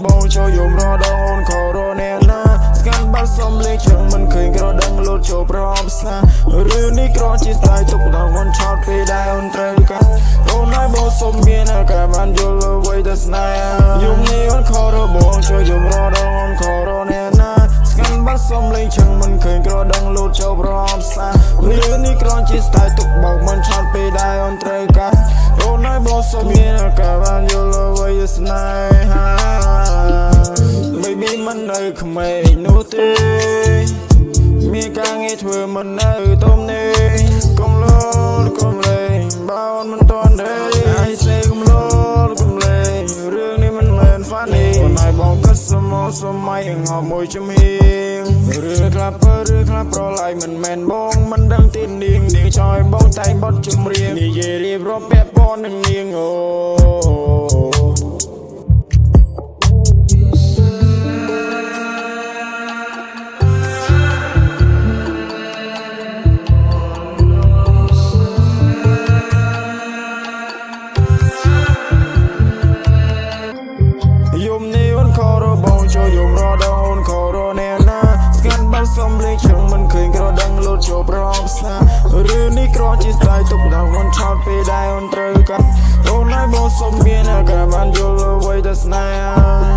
បងចូលយំរដងខរអ្នកណាស្កាន់បាត់សំលេងជើងមិនឃើញក្រដឹងលោតចូលប្រអប់សារឿងនេះក្រជាស្ដាយទុកដល់មិនឆោតពេលដែលអូនត្រូវកាត់អូនហើយបងសុំមានការបានយល់អ្វីទៅស្នេហ៍យំនេះអូនខរបងចូលយំរដងខរអ្នកណាស្កាន់បាត់សំលេងជើងមិនឃើញក្រដឹងលោតចូលប្រអប់សារឿងនេះក្រជាស្ដាយទុកបងមិនឆោតពេលដែលអូនត្រូវកាត់អូនហើយបងសុំមានការបានយល់អ្វីទៅស្នេហ៍Baby មិននៅក្មេងនោះទេមានការងារធ្វើមិននៅទុំនេះកុំលោតកុំលេងបើអូនមិនតន់ទេហើយសេកុំលោតកុំលេងរឿងនេះមិនមែន funny អូនហើយបងគិតសម័យងប់មួយជំហៀងរឿងខ្លះពើរឿងខ្លះប្រឡាយមិនមែនបងមិនដឹងទីនាងចោយបងតែបត់ជំរៀងនិយាយរៀបរាប់ពាក់ព័ន្ធនឹងនាងអូយំនេះអូនខរបងចូលយំរដងអូនខរអ្នកណាស្កាន់បាត់សំលេងជើងមិនឃើញក្រដឹងលោតចូលប្រអប់សារឿងនេះក្រជាស្ដាយទុកដល់អូនឆោតពេលដែលអូនត្រូវកាត់អូនហើយបងសុំមានការបានយល់អ្វីទៅស្នេហ៍